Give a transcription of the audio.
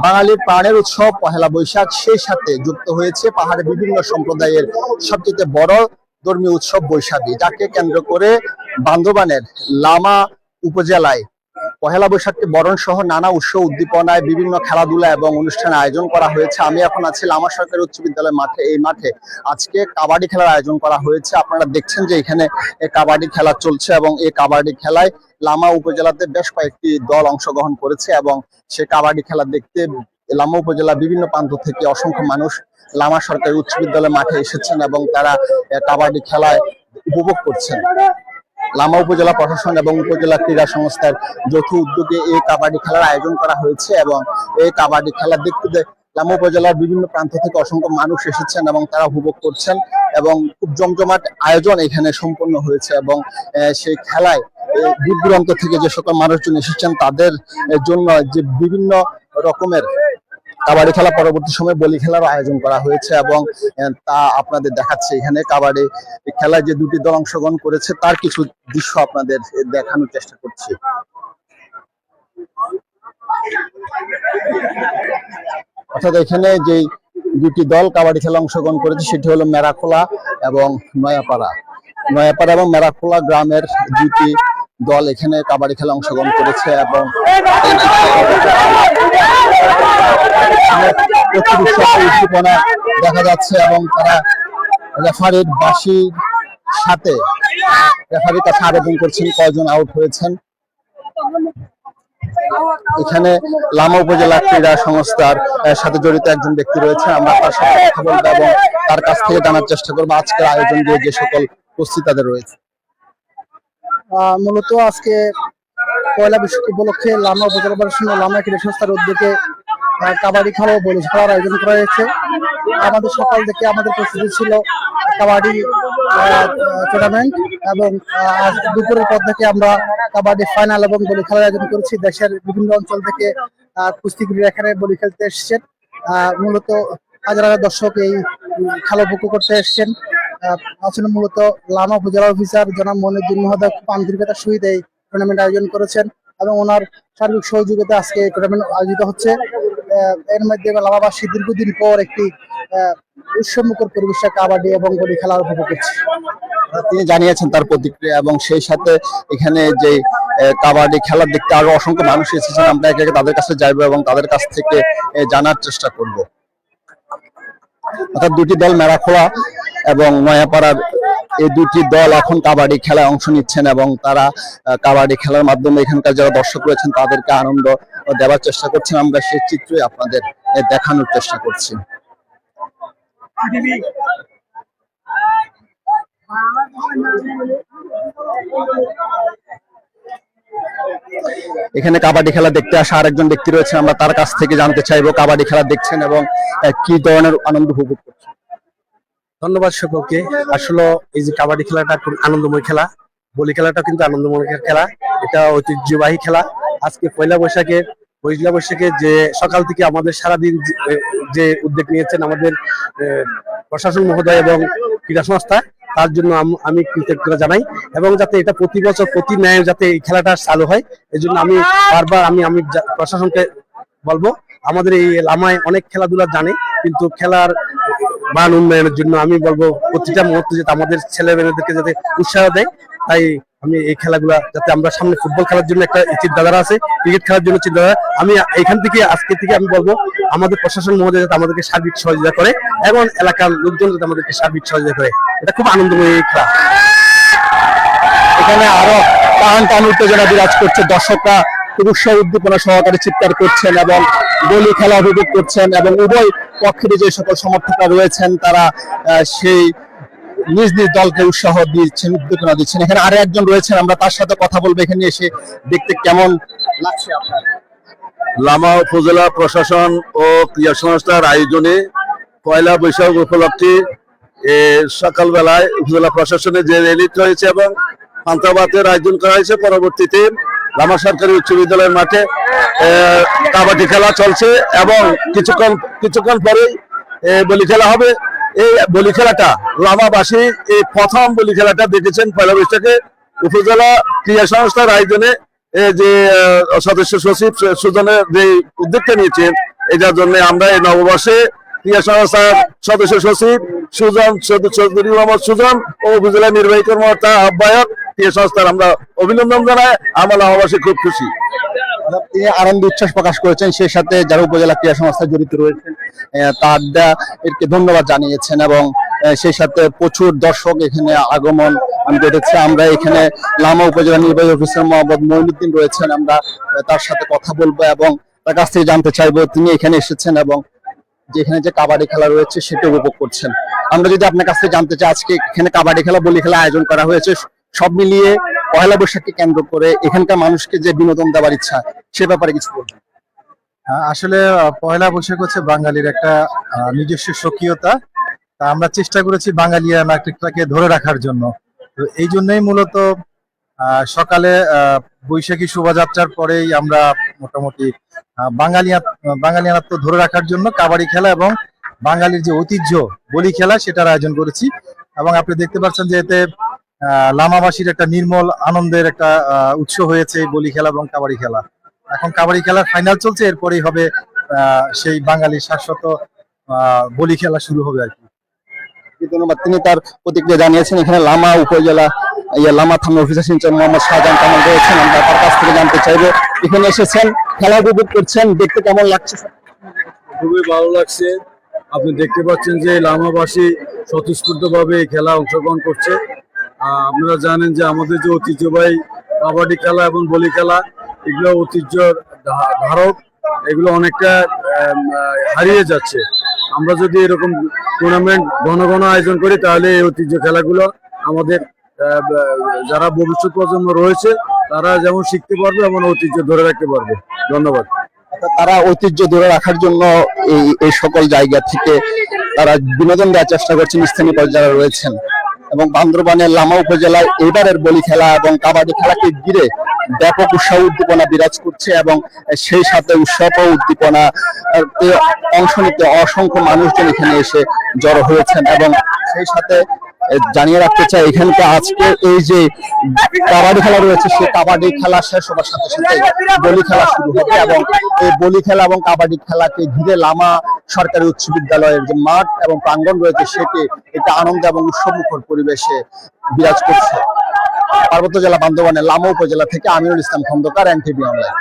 বাঙালির প্রাণের উৎসব পহেলা বৈশাখ, সেই সাথে যুক্ত হয়েছে পাহাড়ের বিভিন্ন সম্প্রদায়ের সবচেয়ে বড় ধর্মীয় উৎসব বৈশাখী, যাকে কেন্দ্র করে বান্দরবানের লামা উপজেলায় পহেলা বৈশাখকে বরণ সহ নানা উৎসব উদ্দীপনায় বিভিন্ন খেলাধুলা এবং অনুষ্ঠানের আয়োজন করা হয়েছে। আমি এখন আছি লামা সরকারি উচ্চ বিদ্যালয় মাঠে। এই মাঠে আজকে কাবাডি খেলার আয়োজন করা হয়েছে। আপনারা দেখছেন যে এখানে কাবাডি খেলা চলছে এবং এই কাবাডি খেলায় লামা উপজেলাতে বেশ কয়েকটি দল অংশগ্রহণ করেছে এবং সে কাবাডি খেলা দেখতে লামা উপজেলার বিভিন্ন প্রান্ত থেকে অসংখ্য মানুষ লামা সরকারি উচ্চ বিদ্যালয় মাঠে এসেছেন এবং তারা কাবাডি খেলায় উপভোগ করছেন। লামা উপজেলা প্রশাসন এবং উপজেলা ক্রীড়া সংস্থার যৌথ উদ্যোগে এই কাবাডি খেলার আয়োজন করা হয়েছে এবং এই কাবাডি খেলা দেখতে লামা উপজেলার বিভিন্ন প্রান্ত থেকে অসংখ্য মানুষ এসেছেন এবং তারা উপভোগ করছেন এবং খুব জমজমাট আয়োজন এখানে সম্পন্ন হয়েছে এবং সেই খেলায় দূর দূরান্ত থেকে যে সকল মানুষজন এসেছেন তাদের জন্য যে বিভিন্ন রকমের কাবাডি খেলা পরবর্তী সময় বলি খেলার আয়োজন করা হয়েছে এবং তা আপনাদের দেখাচ্ছে। এখানে কাবাডি খেলায় যে দুটি দল অংশগ্রহণ করেছে তার কিছু দৃশ্য আপনাদের দেখানোর চেষ্টা করছি। অর্থাৎ এখানে যে দুটি দল কাবাডি খেলা অংশগ্রহণ করেছে সেটি হলো মেরাখোলা এবং নয়াপাড়া এবং মেরাখোলা গ্রামের দুটি দল এখানে কাবাডি খেলা অংশগ্রহণ করেছে এবং উদ্দীপনা দেখা যাচ্ছে এবং তারা রেফারির বাঁশির সাথে রেফারির কাছে আবেদন করছেন কয়জন আউট হয়েছেন। এখানে লামা উপজেলা ক্রীড়া সংস্থার সাথে জড়িত একজন ব্যক্তি রয়েছে, আমরা তার সাথে কথা বলবো এবং তার কাছ থেকে জানার চেষ্টা করবো আজকের আয়োজন দিয়ে যে সকল উপস্থিত তাদের রয়েছে। মূলত আজকে পয়লা বৈশাখ উপলক্ষে লামা উপজেলা প্রশাসন ও লামা ক্রীড়া সংস্থার উদ্যোগে কাবাডি খেলা ও বলি খেলার আয়োজন করা হয়েছে। আমাদের সকাল থেকে আমাদের প্রস্তুতি ছিল কাবাডি টুর্নামেন্ট এবং আজ দুপুরের পর থেকে আমরা কাবাডি ফাইনাল এবং বলি খেলার আয়োজন করেছি। দেশের বিভিন্ন অঞ্চল থেকে কুস্তিগিরা এখানে বলি খেলতে এসেছেন। মূলত হাজার হাজার দর্শক এই খেলা উপভোগ করতে এসেছেন। আসলে মূলত লামা উপজেলা অফিসার জনাব মনিরুদ্দিন মহোদয় খুব আন্তরিকতার সহিত এই টুর্নামেন্ট আয়োজন করেছেন এবং ওনার সার্বিক সহযোগিতা আজকে এই টুর্নামেন্ট আয়োজিত হচ্ছে। এর মধ্যে লামাবাসী দীর্ঘদিন পর একটি উৎসবমুখর পরিবেশে কাবাডি এবং বলি খেলা উপভোগ করছে। তিনি জানিয়েছেন তার প্রতিক্রিয়া এবং সেই সাথে এখানে যে কাবাডি খেলা দেখতে আরো অসংখ্য মানুষ এসেছেন। আমরা একে একে তাদের কাছে যাইবো এবং তাদের কাছ থেকে জানার চেষ্টা করব। অর্থাৎ দুটি দল মেরাখোলা এবং নয়াপাড়ার এই দুটি দল এখন কাবাডি খেলায় অংশ নিচ্ছেন এবং তারা কাবাডি খেলার মাধ্যমে এখানকার যারা দর্শক রয়েছেন তাদেরকে আনন্দ দেওয়ার চেষ্টা করছেন। আমরা সেই চিত্রই আপনাদের দেখানোর চেষ্টা করছি। এখানে কাবাডি খেলা দেখতে আসা আরেকজন ব্যক্তি রয়েছেন, আমরা তার কাছ থেকে জানতে চাইবো কাবাডি খেলা দেখছেন এবং কি ধরনের আনন্দ উপভোগ করছেন। ধন্যবাদ সকলকে। আসলে এই যে কাবাডি খেলাটা খুব আনন্দময় খেলা, বলি খেলাটা কিন্তু আনন্দময় খেলা, এটা ঐতিহ্যবাহী খেলা। আজকে পয়লা বৈশাখে যে সকাল থেকে আমাদের সারাদিন যে উদ্যোগ নিয়েছেন আমাদের প্রশাসন মহোদয় এবং ক্রীড়া সংস্থা, তার জন্য আমি কৃতজ্ঞতা জানাই এবং যাতে এটা প্রতি বছর প্রতি ন্যায় যাতে এই খেলাটা চালু হয় এই জন্য আমি বারবার আমি প্রশাসনকে বলবো। আমাদের এই লামায় অনেক খেলাধুলা জানে কিন্তু খেলার মান উন্নয়নের জন্য আমি বলবো প্রতিটা মুহূর্তে যাতে আমাদের ছেলে মেয়েদেরকে যাতে উৎসাহ দেয়। তাই আমি এই খেলাগুলা যাতে আমরা সামনে ফুটবল খেলার জন্য একটা চিন্তাধারা আছে, ক্রিকেট খেলার জন্য চিন্তাধারা, আমি এখান থেকে আজকে থেকে আমি বলবো আমাদের প্রশাসন মহোদয় যাতে আমাদেরকে সার্বিক সহযোগিতা করে এবং এলাকার লোকজন যাতে আমাদেরকে সার্বিক সহযোগিতা করে। এটা খুব আনন্দময় এই খেলা। এখানে আরো টান উত্তেজনা বিরাজ করছে, দর্শকরা খুব উৎসাহ উদ্দীপনা সহকারে চিৎকার করছেন এবং বলি খেলা উপভোগ করছেন এবং উভয় পক্ষের যে সকল সমর্থকরা রয়েছেন তারা সেই নিজ নিজ দলকে উৎসাহ দিচ্ছেন, উদ্দীপনা দিচ্ছেন। এখানে আরো একজন রয়েছেন, আমরা তার সাথে কথা বলবো। এখানে এসে দেখতে কেমন লাগছে আপনার? লামা উপজেলা প্রশাসন ও ক্রীড়া সংস্থার আয়োজনে পয়লা বৈশাখ উপলক্ষে সকালবেলায় উপজেলা প্রশাসনে যে র্যালি হয়েছে এবং পান্তাভাতের আয়োজন করা হয়েছে। পরবর্তীতে লামা সরকারি উচ্চ বিদ্যালয়ের মাঠে কাবাডি খেলা চলছে এবং কিছুক্ষণ পরেই বলি খেলা হবে। এই বলি খেলাটা লামাবাসী এই প্রথম বলি খেলাটা দেখেছেন পয়লা বৈশাখে উপজেলা ক্রীড়া সংস্থার আয়োজনে এই যে সদস্য সচিব সুজনের যে উদ্যোগটা নিয়েছেন, এটার জন্য আমরা এই নববর্ষে ক্রীড়া সংস্থার সদস্য সচিব সুজন চৌধুরী মোহাম্মদ সুজন ও উপজেলা নির্বাহী কর্মকর্তা আহ্বায়ক ক্রীড়া সংস্থার আমরা অভিনন্দন জানাই। আমরা নববর্ষে খুব খুশি। তিনি আনন্দ উচ্ছ্বাস প্রকাশ করেছেন, সেই সাথে যারা উপজেলা ক্রীড়া সংস্থা জড়িত রয়েছেন তাদেরকে ধন্যবাদ জানিয়েছেন এবং সেই সাথে প্রচুর দর্শক এখানে আগমন ঘটেছে। আমরা এখানে লামা উপজেলা নির্বাহী অফিসার মোহাম্মদ মঈনুদ্দিন রয়েছেন, আমরা তার সাথে কথা বলবো এবং তার কাছ থেকে জানতে চাইবো তিনি এখানে এসেছেন এবং যেখানে যে কাবাডি খেলা রয়েছে সেটা উপভোগ করছেন। আমরা যদি আপনার কাছ থেকে জানতে চাই, আজকে এখানে কাবাডি খেলা, বলি খেলা আয়োজন করা হয়েছে, সব মিলিয়ে পয়লা বৈশাখকে কেন্দ্র করে এখানকার মানুষকে যে বিনোদন দেওয়ার ইচ্ছা, সে ব্যাপারে কিছু বলবেন? আসলে পয়লা বৈশাখ হচ্ছে বাঙালির একটা নিজস্ব স্বকীয়তা। তা আমরা চেষ্টা করেছি বাঙালিয়া নাটকটাকে ধরে রাখার জন্য। তো এই জন্যই মূলত সকালে বৈশাখী শোভাযাত্রার পরেই আমরা মোটামুটি বাঙালিয়ানাত্ব ধরে রাখার জন্য কাবাডি খেলা এবং বাঙালির যে ঐতিহ্য বলি খেলা সেটার আয়োজন করেছি। এবং আপনি দেখতে পাচ্ছেন যে এতে লামাবাসীর একটা নির্মল আনন্দের একটা উৎস হয়েছে এই বলি খেলা এবং কাবাডি খেলা। এখন কাবাডি খেলার ফাইনাল চলছে, এরপরেই হবে সেই বাঙালির শাশ্বত বলি খেলা শুরু হবে আর কি। ধন্যবাদ। তিনি তার প্রতিক্রিয়া জানিয়েছেন। এখানে লামা উপজেলা লামা থানা অফিসার ইনচার্জ মোহাম্মদ শাহজাহান কামাল রয়েছেন, আমরা তার কাছ থেকে জানতে চাইবো এখানে এসেছেন, খেলা উপভোগ করছেন, দেখতে কেমন লাগছে? খুবই ভালো লাগছে। আপনি দেখতে পাচ্ছেন যে লামাবাসী স্বতঃস্ফূর্তভাবে এই খেলা অংশগ্রহণ করছে। আপনারা জানেন যে আমাদের যে ঐতিহ্যবাহী কাবাডি খেলা এবং বলি খেলা, এগুলো ঐতিহ্যর ধারক, এগুলো অনেকটা হারিয়ে যাচ্ছে। আমরা যদি এরকম টুর্নামেন্ট ঘন ঘন আয়োজন করি তাহলে এই ঐতিহ্য খেলাগুলো আমাদের যারা ভবিষ্যৎ প্রজন্ম রয়েছে তারা যেমন শিখতে পারবে এবং ঐতিহ্য ধরে রাখতে পারবে। ধন্যবাদ। তারা ঐতিহ্য ধরে রাখার জন্য এই সকল জায়গা থেকে তারা বিনোদন দেওয়ার চেষ্টা করছেন স্থানীয় পর্যায়ে যারা রয়েছেন। এবং বান্দরবানের লামা উপজেলায় এবারের বলি খেলা এবং কাবাডি খেলাকে ঘিরে ব্যাপক উৎসাহ উদ্দীপনা বিরাজ করছে এবং সেই সাথে উৎসব ও উদ্দীপনা অংশ নিতে অসংখ্য মানুষজন এখানে এসে জড়ো হয়েছেন। এবং সেই সাথে জানিয়ে রাখতে চাই, এখানকার আজকে এই যে কাবাডি খেলা রয়েছে, সেই কাবাডি খেলা শেষ হবার সাথে সাথে বলি খেলা শুরু হবে এবং এই বলি খেলা এবং কাবাডি খেলাকে ঘিরে লামা সরকারি উচ্চ বিদ্যালয়ের যে মাঠ এবং প্রাঙ্গণ রয়েছে সেটি একটা আনন্দ এবং উৎসবমুখর পরিবেশে বিরাজ করছে। পার্বত্য জেলা বান্দরবানের লামা উপজেলা থেকে আমিনুল ইসলাম খন্দকার, এনটিভি অনলাইন।